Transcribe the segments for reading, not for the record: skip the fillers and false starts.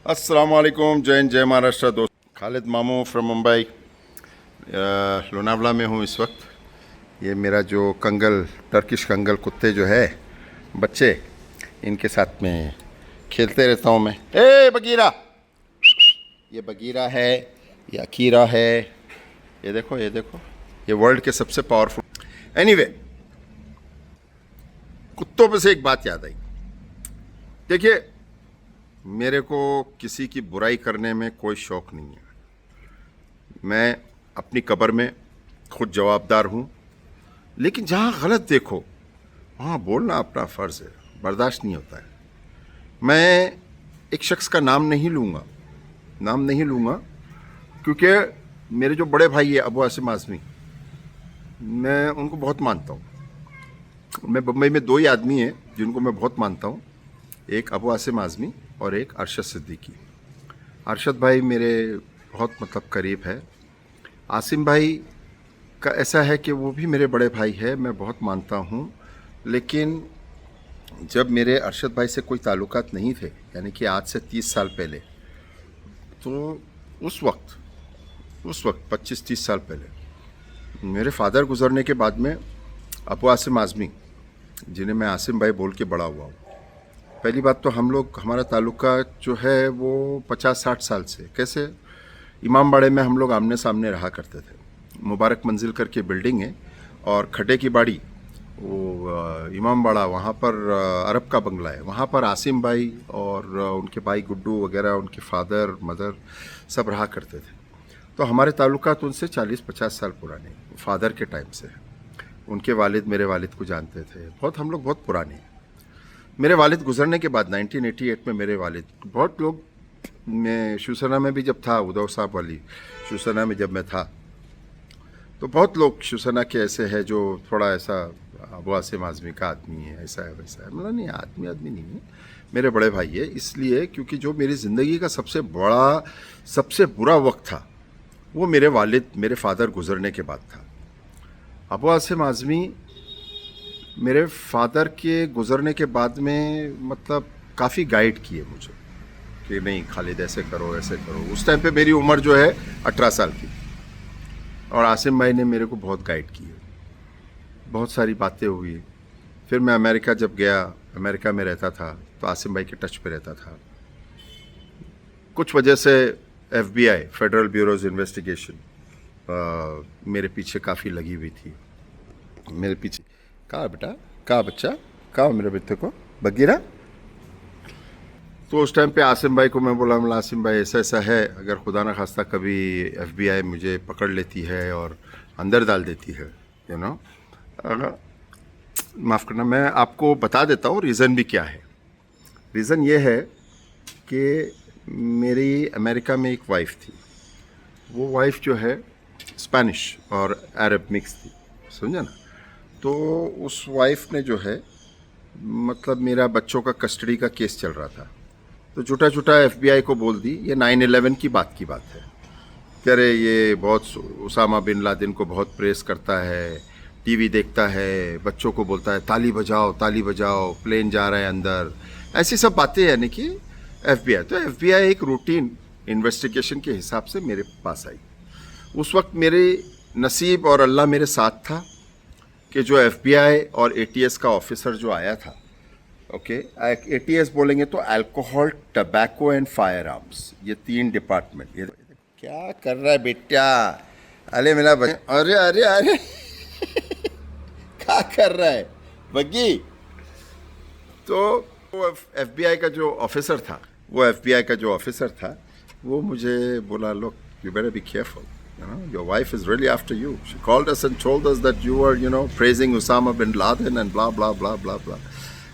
अस्सलाम वालेकुम, जय हिंद, जय महाराष्ट्र। दोस्त खालिद मामू फ्रॉम मुंबई, लोनावला में हूँ इस वक्त। ये मेरा जो कंगल, टर्किश कंगल कुत्ते जो है बच्चे, इनके साथ में खेलते रहता हूँ मैं। ए बगीरा, ये बगीरा है, ये अकीरा है, ये देखो, ये देखो, ये वर्ल्ड के सबसे पावरफुल। एनीवे, कुत्तों पे से एक बात याद आई। देखिए, मेरे को किसी की बुराई करने में कोई शौक़ नहीं है। मैं अपनी कब्र में खुद जवाबदार हूँ, लेकिन जहाँ गलत देखो वहाँ बोलना अपना फ़र्ज़ है, बर्दाश्त नहीं होता है। मैं एक शख्स का नाम नहीं लूँगा क्योंकि मेरे जो बड़े भाई है अबू आसिम आज़मी, मैं उनको बहुत मानता हूँ। मैं बम्बई में दो ही आदमी हैं जिनको मैं बहुत मानता हूँ, एक अबू आसिम आज़मी और एक अरशद सिद्दीकी। अरशद भाई मेरे बहुत मतलब करीब है। आसिम भाई का ऐसा है कि वो भी मेरे बड़े भाई है, मैं बहुत मानता हूँ। लेकिन जब मेरे अरशद भाई से कोई ताल्लुकात नहीं थे, यानी कि आज से 30 साल पहले, तो उस वक्त 25-30 साल पहले मेरे फादर गुज़रने के बाद में अबू आसिम आज़मी, जिन्हें मैं आसिम भाई बोल के बड़ा हुआ हूँ, पहली बात तो हमारा ताल्लुका जो है वो 50-60 साल से, कैसे, इमामबाड़े में हम लोग आमने सामने रहा करते थे। मुबारक मंजिल करके बिल्डिंग है और खड्डे की बाड़ी, वो इमामबाड़ा, वहाँ पर अरब का बंगला है, वहाँ पर आसिम भाई और उनके भाई गुड्डू वगैरह, उनके फादर मदर सब रहा करते थे। तो हमारे ताल्लुकात उनसे 40-50 साल पुराने, फादर के टाइम से। उनके वालिद मेरे वालिद को जानते थे, हम लोग बहुत पुराने हैं। मेरे वालिद गुज़रने के बाद 1988 में मेरे वालिद, बहुत लोग, मैं शिवसेना में भी जब था, उद्धव साहब वाली शिवसेना में जब मैं था, तो बहुत लोग शिवसेना के ऐसे हैं जो थोड़ा ऐसा अबू आसिम आज़मी का आदमी है, ऐसा है वैसा है। मतलब नहीं, आदमी नहीं है, मेरे बड़े भाई है। इसलिए क्योंकि जो मेरी ज़िंदगी का सबसे बुरा वक्त था वो मेरे वालिद, मेरे फादर गुज़रने के बाद था। अबू आसिम आज़मी मेरे फादर के गुज़रने के बाद में मतलब काफ़ी गाइड किए मुझे कि नहीं खालिद, ऐसे करो ऐसे करो। उस टाइम पे मेरी उम्र जो है 18 साल की, और आसिम भाई ने मेरे को बहुत गाइड किए, बहुत सारी बातें हुई। फिर मैं अमेरिका जब गया, अमेरिका में रहता था, तो आसिम भाई के टच पे रहता था। कुछ वजह से FBI, फेडरल ब्यूरोज इन्वेस्टिगेशन, मेरे पीछे काफ़ी लगी हुई थी। मेरे पीछे कहाँ बेटा, कहाँ बच्चा, कहाँ मेरे बेटे को बगीरा। तो उस टाइम पे आसिम भाई को मैं बोला आसिम भाई ऐसा ऐसा है, अगर खुदा न खास्ता कभी FBI मुझे पकड़ लेती है और अंदर डाल देती है, यू नो, माफ़ करना, मैं आपको बता देता हूँ रीज़न भी क्या है। रीज़न ये है कि मेरी अमेरिका में एक वाइफ थी, वो वाइफ जो है स्पेनिश और अरब मिक्स थी, समझा ना। तो उस वाइफ ने जो है, मतलब मेरा बच्चों का कस्टडी का केस चल रहा था, तो झूठा FBI को बोल दी। ये 9/11 की बात है कि अरे ये बहुत उसामा बिन लादेन को बहुत प्रेस करता है, टीवी देखता है, बच्चों को बोलता है ताली बजाओ, प्लेन जा रहा है अंदर, ऐसी सब बातें। यानी कि FBI, तो FBI एक रूटीन इन्वेस्टिगेशन के हिसाब से मेरे पास आई। उस वक्त मेरे नसीब और अल्लाह मेरे साथ था कि जो FBI और ATS का ऑफिसर जो आया था, ओके, ATS बोलेंगे तो alcohol, tobacco and fire arms, ये 3 डिपार्टमेंट। ये क्या कर रहा है बेटा, अरे मेरा अरे अरे अरे क्या कर रहा है बग्गी। तो वो FBI का जो ऑफिसर था, वो मुझे बोला, लोक you better be careful, you know, your wife is really after you. She called us and told us that you were, you know, praising Osama bin Laden and blah blah blah blah blah.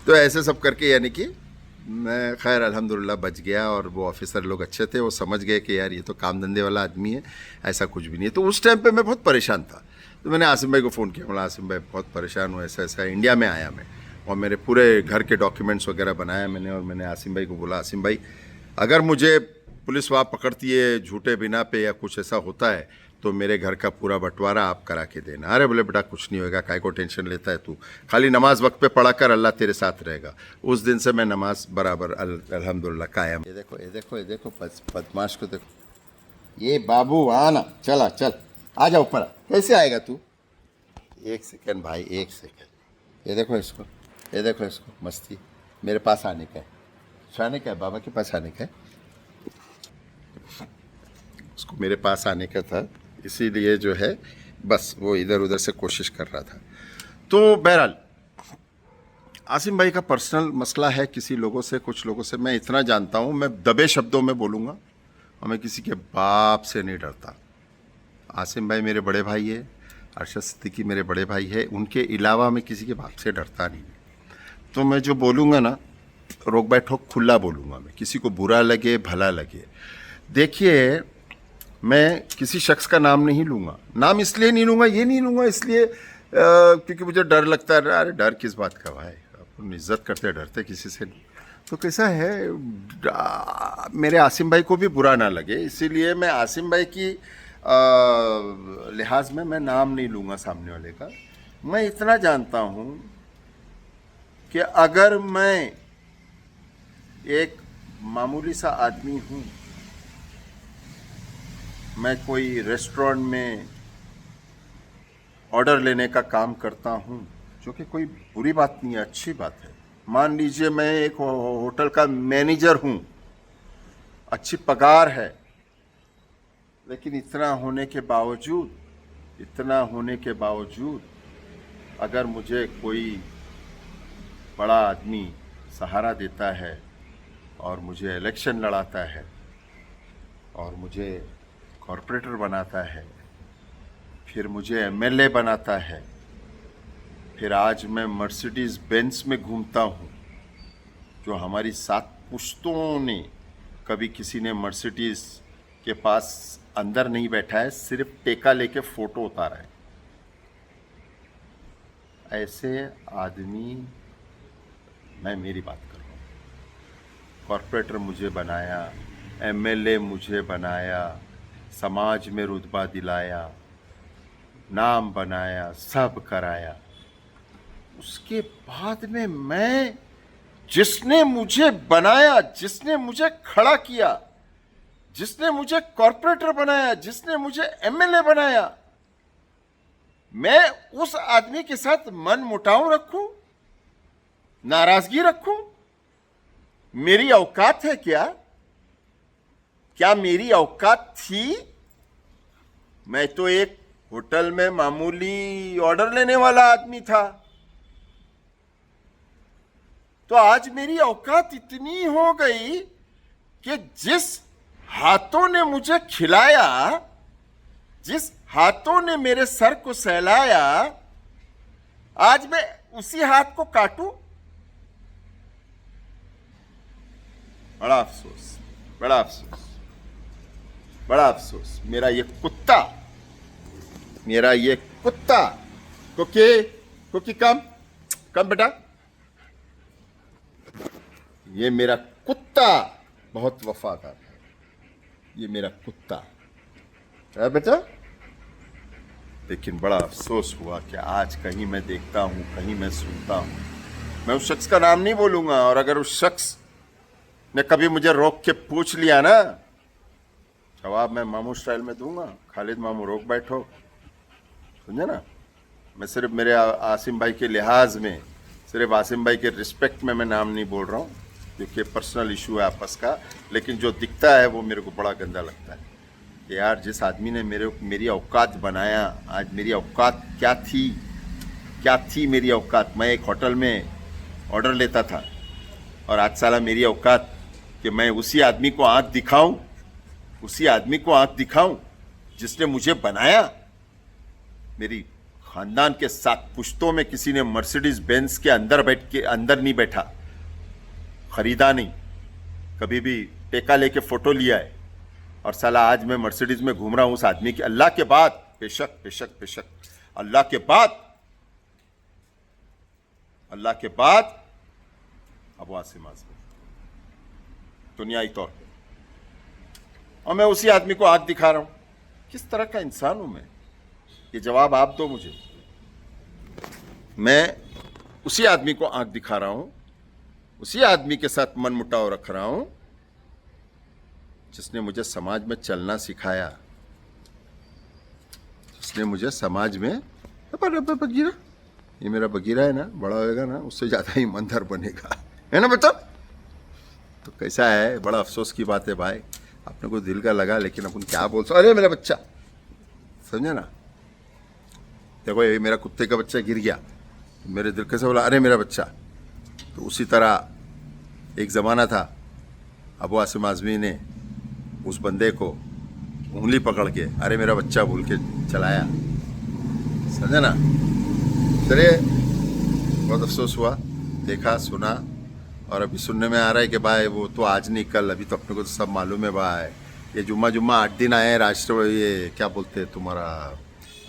तो ऐसे सब करके, यानी कि मैं खैर अल्हम्दुलिल्लाह बच गया, और वो ऑफिसर लोग अच्छे थे, वो समझ गए कि यार ये तो काम धंधे वाला आदमी है, ऐसा कुछ भी नहीं है। तो उस टाइम पे मैं बहुत परेशान था, तो मैंने आसिम भाई को फ़ोन किया, बोला आसिम भाई बहुत परेशान हूँ, ऐसा ऐसा, इंडिया में आया मैं, और मेरे पूरे घर के डॉक्यूमेंट्स वगैरह बनाया मैंने, और मैंने आसिम भाई को बोला, आसिम भाई अगर मुझे पुलिस वहाँ पकड़ती है झूठे बिना पे या कुछ ऐसा होता है, तो मेरे घर का पूरा बंटवारा आप करा के देना। अरे बोले बेटा कुछ नहीं होगा, काय को टेंशन लेता है तू, खाली नमाज वक्त पे पढ़ा कर, अल्लाह तेरे साथ रहेगा। उस दिन से मैं नमाज बराबर अल्हम्दुलिल्लाह कायम। ये देखो ये देखो ये देखो बदमाश को देखो, ये बाबू आना, चला चल आ जा ऊपर। कैसे आएगा तू? एक सेकंड भाई, एक सेकंड। ये देखो इसको, ये देखो इसको, मस्ती। मेरे पास आने का है, आने का है, बाबा के पास आने का है। उसको मेरे पास आने का था, इसीलिए जो है बस वो इधर उधर से कोशिश कर रहा था। तो बहरहाल आसिम भाई का पर्सनल मसला है किसी लोगों से, कुछ लोगों से। मैं इतना जानता हूँ, मैं दबे शब्दों में बोलूँगा और मैं किसी के बाप से नहीं डरता। आसिम भाई मेरे बड़े भाई है, अरशद सिद्दीकी मेरे बड़े भाई है, उनके अलावा मैं किसी के बाप से डरता नहीं। तो मैं जो बोलूँगा ना, रोक बैठोक खुला बोलूँगा मैं, किसी को बुरा लगे भला लगे। देखिए मैं किसी शख्स का नाम नहीं लूँगा, नाम इसलिए नहीं लूँगा, ये नहीं लूँगा इसलिए क्योंकि मुझे डर लगता है। अरे डर किस बात का भाई, अपन इज्जत करते डरते किसी से नहीं। तो कैसा है, मेरे आसिम भाई को भी बुरा ना लगे, इसीलिए मैं आसिम भाई की लिहाज में मैं नाम नहीं लूँगा सामने वाले का। मैं इतना जानता हूँ कि अगर मैं एक मामूली सा आदमी हूँ, मैं कोई रेस्टोरेंट में ऑर्डर लेने का काम करता हूँ, जो कि कोई बुरी बात नहीं है, अच्छी बात है। मान लीजिए मैं एक होटल का मैनेजर हूँ, अच्छी पगार है, लेकिन इतना होने के बावजूद अगर मुझे कोई बड़ा आदमी सहारा देता है और मुझे इलेक्शन लड़ाता है और मुझे कॉरपोरेटर बनाता है, फिर मुझे एमएलए बनाता है, फिर आज मैं मर्सिडीज़ बेंज में घूमता हूँ, जो हमारी 7 पुश्तों ने कभी किसी ने मर्सिडीज़ के पास अंदर नहीं बैठा है, सिर्फ टेका लेके फ़ोटो उतारा है। ऐसे आदमी, मैं मेरी बात कर रहा हूँ, कॉरपोरेटर मुझे बनाया, एमएलए मुझे बनाया, समाज में रुतबा दिलाया, नाम बनाया, सब कराया। उसके बाद में मैं, जिसने मुझे बनाया, जिसने मुझे खड़ा किया, जिसने मुझे कॉरपोरेटर बनाया, जिसने मुझे एमएलए बनाया, मैं उस आदमी के साथ मन मुटाव रखूं, नाराजगी रखूं? मेरी औकात है क्या? क्या मेरी औकात थी? मैं तो एक होटल में मामूली ऑर्डर लेने वाला आदमी था। तो आज मेरी औकात इतनी हो गई कि जिस हाथों ने मुझे खिलाया, जिस हाथों ने मेरे सर को सहलाया, आज मैं उसी हाथ को काटूं? बड़ा अफसोस, बड़ा अफसोस, बड़ा अफसोस। मेरा ये कुत्ता कुकी कम बेटा, ये मेरा कुत्ता बहुत वफादार है, ये मेरा कुत्ता है बेटा। लेकिन बड़ा अफसोस हुआ कि आज कहीं मैं देखता हूं, कहीं मैं सुनता हूं, मैं उस शख्स का नाम नहीं बोलूंगा, और अगर उस शख्स ने कभी मुझे रोक के पूछ लिया ना, जवाब मैं मामू स्टाइल में दूंगा, खालिद मामू रोक बैठो, समझे ना। मैं सिर्फ मेरे आसिम भाई के लिहाज में, सिर्फ आसिम भाई के रिस्पेक्ट में मैं नाम नहीं बोल रहा हूँ, क्योंकि पर्सनल इशू है आपस का। लेकिन जो दिखता है वो मेरे को बड़ा गंदा लगता है कि यार, जिस आदमी ने मेरी औकात बनाया, आज मेरी औकात क्या थी मेरी औकात। मैं एक होटल में ऑर्डर लेता था, और आज साला मेरी औकात कि मैं उसी आदमी को आंख दिखाऊं जिसने मुझे बनाया। मेरी खानदान के 7 पुश्तों में किसी ने मर्सिडीज बेंज के अंदर नहीं बैठा, खरीदा नहीं, कभी भी टेका लेके फोटो लिया है, और साला आज मैं मर्सिडीज में घूम रहा हूं उस आदमी के, अल्लाह के बाद, बेशक अल्लाह के बाद अबू आसिम आजमी, दुनियाई तौर पे, और मैं उसी आदमी को आंख दिखा रहा हूं। किस तरह का इंसान हूं मैं, ये जवाब आप दो मुझे। मैं उसी आदमी को आंख दिखा रहा हूं, उसी आदमी के साथ मन मुटाव रख रहा हूं जिसने मुझे समाज में चलना सिखाया, जिसने मुझे समाज में बगीरा, ये मेरा बगीरा है ना, बड़ा होएगा ना उससे ज्यादा ईमानदार बनेगा, है ना बच्चा। तो कैसा है, बड़ा अफसोस की बात है भाई, अपने को दिल का लगा लेकिन अपन क्या बोल सकते। अरे मेरा बच्चा, समझे ना, देखो ये मेरा कुत्ते का बच्चा गिर गया, मेरे दिल कैसे बोला अरे मेरा बच्चा। तो उसी तरह एक ज़माना था, अबू आसिम आज़मी ने उस बंदे को उंगली पकड़ के अरे मेरा बच्चा बोल के चलाया, समझे ना। चलिए, बहुत अफसोस हुआ, देखा सुना, और अभी सुनने में आ रहा है कि भाई वो तो आज नहीं कल, अभी तो अपने को तो सब मालूम है भाई, ये जुम्मा 8 दिन आए राष्ट्र, ये क्या बोलते हैं तुम्हारा,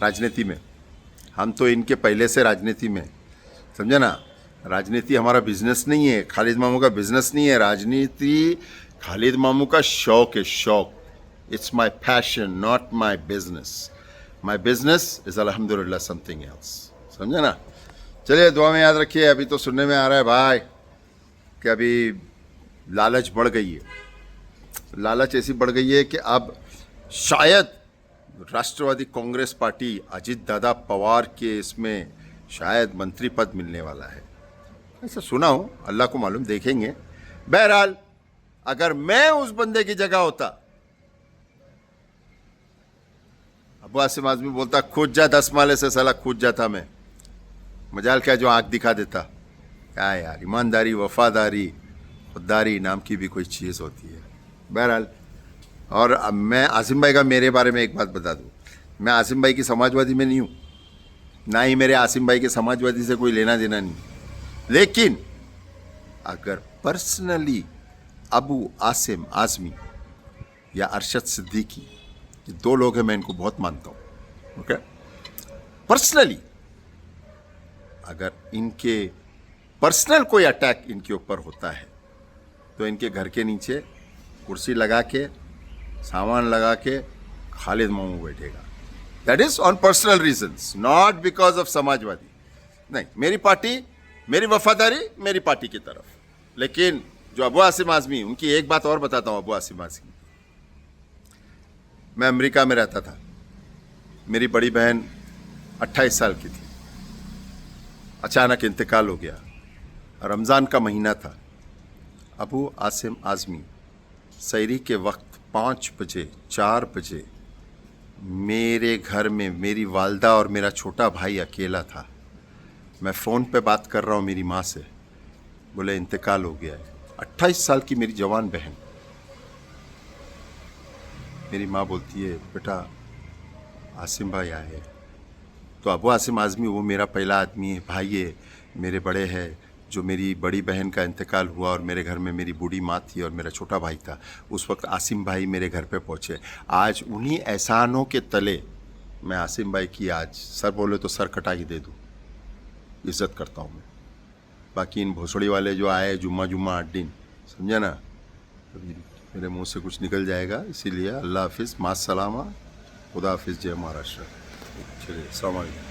राजनीति में। हम तो इनके पहले से राजनीति में, समझे ना। राजनीति हमारा बिजनेस नहीं है, खालिद मामू का बिजनेस नहीं है, राजनीति खालिद मामू का शौक है, शौक। It's my passion, not my business. My business is अल्हम्दुलिल्लाह समथिंग एल्स, समझे ना। चलिए, दुआ में याद रखिए। अभी तो सुनने में आ रहा है भाई कि अभी लालच बढ़ गई है, लालच ऐसी बढ़ गई है कि अब शायद राष्ट्रवादी कांग्रेस पार्टी अजीत दादा पवार के इसमें शायद मंत्री पद मिलने वाला है, ऐसा सुना हूं, अल्लाह को मालूम, देखेंगे। बहरहाल, अगर मैं उस बंदे की जगह होता, अबू आसिम आज़मी बोलता कूद जा 10 माले से, साला कूद जाता मैं, मजाल क्या जो आंख दिखा देता। क्या यार, ईमानदारी, वफादारी, खुददारी नाम की भी कोई चीज़ होती है। बहरहाल, और अब मैं आसिम भाई का, मेरे बारे में एक बात बता दूं, मैं आसिम भाई की समाजवादी में नहीं हूं, ना ही मेरे आसिम भाई के समाजवादी से कोई लेना देना नहीं। लेकिन अगर पर्सनली अबू आसिम आज़मी या अरशद सिद्दीकी, ये 2 लोग हैं, मैं इनको बहुत मानता हूं, ओके। पर्सनली अगर इनके पर्सनल कोई अटैक इनके ऊपर होता है तो इनके घर के नीचे कुर्सी लगा के, सामान लगा के खालिद मामू बैठेगा। That is on personal reasons, not because of Samajwadi. नहीं, मेरी पार्टी, मेरी वफादारी मेरी पार्टी की तरफ। लेकिन जो अबू आसिम आज़मी, उनकी एक बात और बताता हूं। अबू आसिम आज़मी, मैं अमेरिका में रहता था, मेरी बड़ी बहन 28 साल की थी, अचानक इंतकाल हो गया, रमज़ान का महीना था। अबू आसिम आज़मी सहरी के वक्त 5 बजे 4 बजे मेरे घर में मेरी वालदा और मेरा छोटा भाई अकेला था। मैं फ़ोन पे बात कर रहा हूँ मेरी माँ से, बोले इंतकाल हो गया है। 28 साल की मेरी जवान बहन, मेरी माँ बोलती है बेटा आसिम भाई आए। तो अबू आसिम आज़मी वो मेरा पहला आदमी है, भाई है, मेरे बड़े है। जो मेरी बड़ी बहन का इंतकाल हुआ और मेरे घर में मेरी बूढ़ी माँ थी और मेरा छोटा भाई था, उस वक्त आसिम भाई मेरे घर पे पहुँचे। आज उन्हीं एहसानों के तले मैं आसिम भाई की, आज सर बोले तो सर कटा ही दे दूँ, इज़्ज़त करता हूँ मैं। बाकी इन भोसड़ी वाले जो आए जुम्मा 8 दिन, समझे ना, अभी मेरे मुंह से कुछ निकल जाएगा, इसीलिए अल्लाह हाफिज़, मास सलामा, खुदा हाफिज़, जय महाराष्ट्र। चलिए, अस्सलाम वालेकुम।